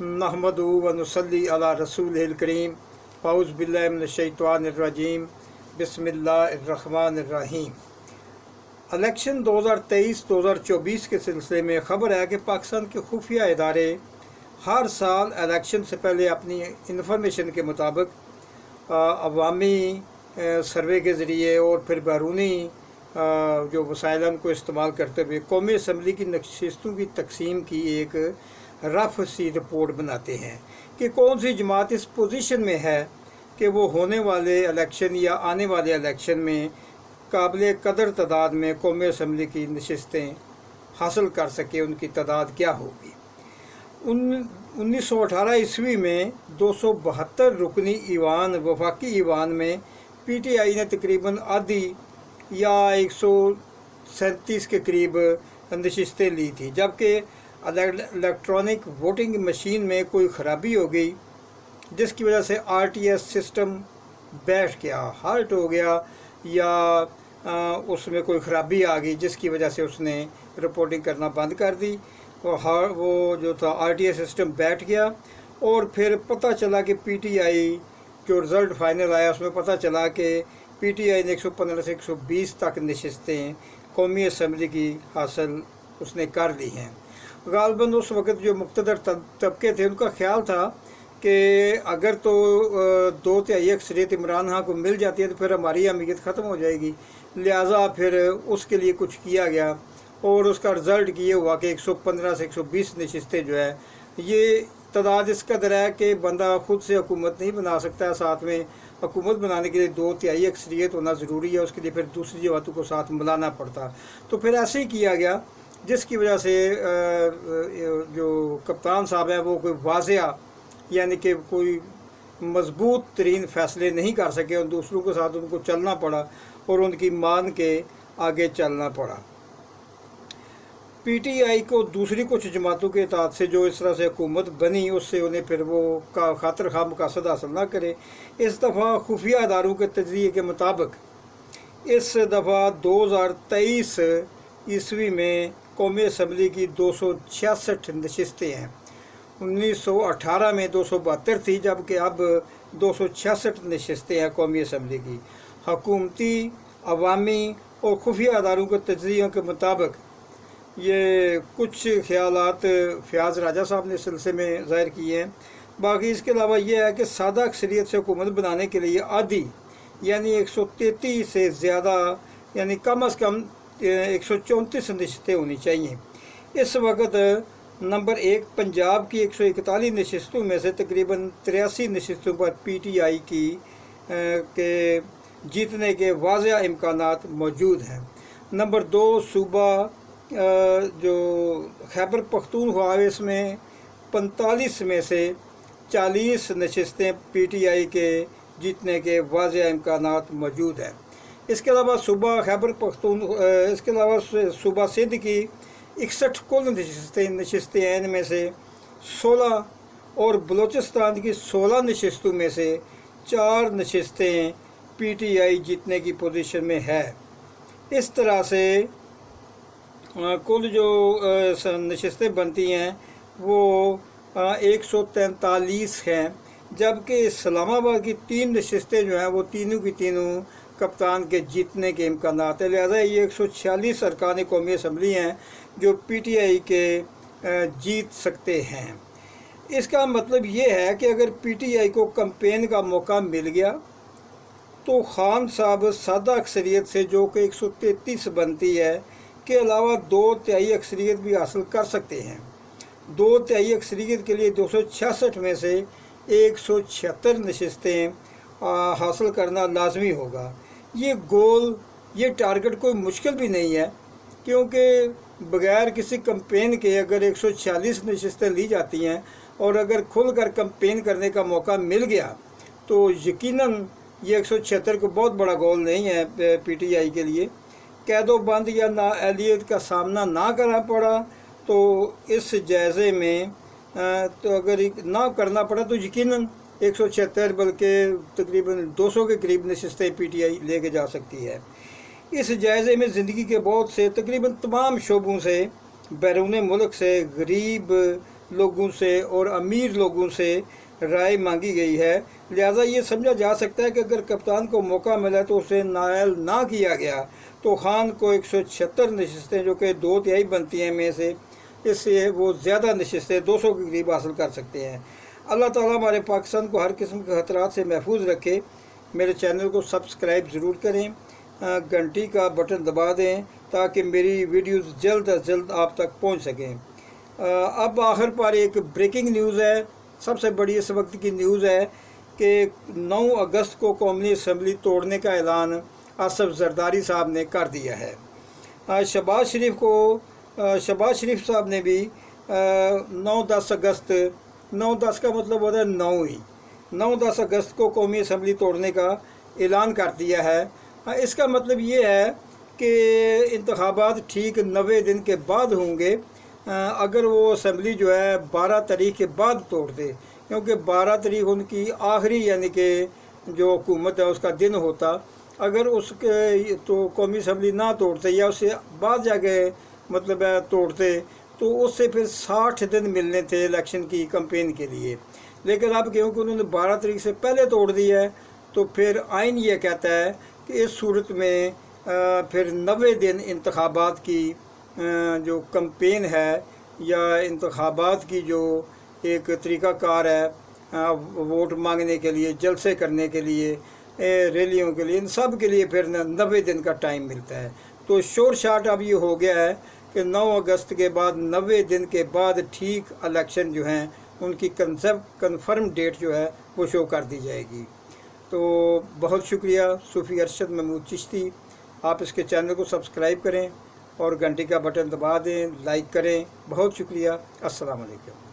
नहमदुहु व नुसल्ली अला रसूलिल करीम। औज़ु बिल्लाहि मिनश शैतानिर रजीम। बिस्मिल्लाहिर्रहमानिर्रहीम। इलेक्शन 2023-2024 के सिलसिले में ख़बर है कि पाकिस्तान के खुफिया इदारे हर साल इलेक्शन से पहले अपनी इंफॉर्मेशन के मुताबिक अवामी सर्वे के ज़रिए और फिर बैरूनी जो वसाइल को इस्तेमाल करते हुए कौमी असम्बली की नशिस्तों की तकसीम की एक रफ सी रिपोर्ट बनाते हैं कि कौन सी जमात इस पोजीशन में है कि वो होने वाले इलेक्शन या आने वाले इलेक्शन में काबिल कदर तादाद में कौमी असम्बली की नशिस्तें हासिल कर सके, उनकी तादाद क्या होगी। 1918 ईस्वी में 272 रुकनी ईवान वफाकी ईवान में PTI ने तकरीबन आधी या 137 के करीब नशिस्तें ली थी, जबकि इलेक्ट्रॉनिक वोटिंग मशीन में कोई ख़राबी हो गई जिसकी वजह से RTS सिस्टम बैठ गया, हाल्ट हो गया, या उसमें कोई ख़राबी आ गई जिसकी वजह से उसने रिपोर्टिंग करना बंद कर दी। वो जो था RTS सिस्टम बैठ गया और फिर पता चला कि PTI जो रिज़ल्ट फाइनल आया उसमें पता चला कि PTI ने 115 से 120 तक नशिस्तें कौमी असम्बली की हासिल उसने कर ली हैं। गालबन उस वक़्त जो मुक़्तदर तबके थे उनका ख्याल था कि अगर तो 2/3 अक्सरियत इमरान खान को मिल जाती है तो फिर हमारी अहमियत ख़त्म हो जाएगी, लिहाजा फिर उसके लिए कुछ किया गया और उसका रिज़ल्ट ये हुआ कि 115 से 120 नशिस्तें जो है, ये तादाद इस कदर है कि बंदा ख़ुद से हुकूमत नहीं बना सकता, साथ में हुकूमत बनाने के लिए 2/3 अक्सरियत होना ज़रूरी है, उसके लिए फिर दूसरी जमातों को साथ मिलाना पड़ता। तो फिर ऐसे ही किया गया जिसकी वजह से जो कप्तान साहब हैं वो कोई वाज़िया यानी कि कोई मजबूत तरीन फ़ैसले नहीं कर सके और दूसरों के साथ उनको चलना पड़ा और उनकी मान के आगे चलना पड़ा। PTI को दूसरी कुछ जमातों के इत्तेहाद से जो इस तरह से हुकूमत बनी उससे उन्हें फिर वो खातिर खा मकासद हासिल ना करे। इस दफ़ा खुफिया अदारों के तजज़िये के मुताबिक इस दफ़ा 2023 ईस्वी में कौमी असम्बली की 266 नशिस्तें हैं। 1918 में 272 थी, जबकि अब 266 नशिस्तें हैं कौमी असम्बली की। हकूमती, अवामी और खुफिया अदारों के तजज़ियों के मुताबिक ये कुछ ख्यालात फ़याज़ राजा साहब ने इस सिलसिले में ज़ाहिर किए हैं। बाकी इसके अलावा ये है कि सादा अक्सरियत से हुकूमत बनाने के लिए आधी यानी 133 से ज़्यादा यानी कम अज़ कम 134 नशिस्तें होनी चाहिए। इस वक्त नंबर 1 पंजाब की 141 नशिस्तों में से तकरीबन 83 नशिस्तों पर PTI की के जीतने के वाज़िया इम्कानात मौजूद हैं। नंबर 2 सूबा जो खैबर पख्तूनख्वा है, इसमें 45 में से 40 नशिस्तें PTI के जीतने के वाज़िया इम्कानात मौजूद हैं। इसके अलावा सूबा सिंध की 61 कुल नशिस्तें हैं, इनमें से 16 और बलूचिस्तान की 16 नशिस्तों में से 4 नशिस्तें PTI जीतने की पोजीशन में है। इस तरह से कुल जो नशिस्तें बनती हैं वो 143 हैं, जबकि इस्लामाबाद की 3 नशिस्तें जो हैं वो तीनों की तीनों कप्तान के जीतने के इम्कानात है। लिहाजा ये 146 अरकान कौमी असम्बली हैं जो PTI के जीत सकते हैं। इसका मतलब ये है कि अगर PTI को कैंपेन का मौका मिल गया तो खान साहब सादा अक्सरियत से जो कि 133 बनती है के अलावा 2/3 अक्सरियत भी हासिल कर सकते हैं। 2/3 अक्सरियत के लिए 266 में से 176 नशिस्तें हासिल करना लाजमी होगा। ये गोल, ये टारगेट कोई मुश्किल भी नहीं है, क्योंकि बग़ैर किसी कैंपेन के अगर 146 नशिस्तें ली जाती हैं और अगर खुल कर कैंपेन करने का मौका मिल गया तो यकीनन ये 176 को बहुत बड़ा गोल नहीं है PTI के लिए। कैदोबंद या नाअहलियत का सामना ना करना पड़ा तो इस जायज़े में तो अगर ना करना पड़ा तो यकीनन 176 बल्कि तकरीबन 200 के करीब नशिस्तें PTI लेके जा सकती है। इस जायज़े में ज़िंदगी के बहुत से तकरीबन तमाम शोबों से बैरून मुल्क से गरीब लोगों से और अमीर लोगों से राय मांगी गई है। लिहाजा ये समझा जा सकता है कि अगर कप्तान को मौका मिला तो उसे नायल ना किया गया तो खान को 176 नशिस्तें, जो कि 2/3 बनती हैं में से, इससे वो ज़्यादा नशिस्तें 200 के करीब हासिल कर सकते हैं। अल्लाह ताला हमारे पाकिस्तान को हर किस्म के ख़तरात से महफूज रखे। मेरे चैनल को सब्सक्राइब ज़रूर करें, घंटी का बटन दबा दें ताकि मेरी वीडियोस जल्द अज जल्द आप तक पहुंच सकें। अब आखिर पर एक ब्रेकिंग न्यूज़ है, सबसे बड़ी इस वक्त की न्यूज़ है कि 9 अगस्त को कौमी असम्बली तोड़ने का ऐलान आसफ जरदारी साहब ने कर दिया है। शहबाज शरीफ साहब ने भी 9-10 अगस्त, 9-10 का मतलब होता है 9-10 अगस्त को कौमी असम्बली तोड़ने का ऐलान कर दिया है। इसका मतलब ये है कि इंतखाबात ठीक 90 दिन के बाद होंगे। अगर वो असम्बली जो है 12 तारीख के बाद तोड़ दे, क्योंकि 12 तारीख उनकी आखिरी यानी कि जो हुकूमत है उसका दिन होता, अगर उसके तो कौमी असम्बली ना तोड़ते या उससे बाद जाके मतलब है तोड़ते तो उससे फिर 60 दिन मिलने थे इलेक्शन की कैंपेन के लिए। लेकिन अब क्योंकि उन्होंने 12 तारीख से पहले तोड़ दिया है तो फिर आइन ये कहता है कि इस सूरत में फिर 90 दिन इंतखाबात की जो कैंपेन है या इंतखाबात की जो एक तरीक़ाकार है वोट मांगने के लिए, जलसे करने के लिए, रैलियों के लिए, इन सब के लिए फिर 90 दिन का टाइम मिलता है। तो शोर शाट अब ये हो गया है कि 9 अगस्त के बाद 90 दिन के बाद ठीक इलेक्शन जो हैं उनकी कन्फर्म डेट जो है वो शो कर दी जाएगी। तो बहुत शुक्रिया सूफ़ी अरशद महमूद चिश्ती। आप इसके चैनल को सब्सक्राइब करें और घंटी का बटन दबा दें, लाइक करें। बहुत शुक्रिया। अस्सलाम वालेकुम।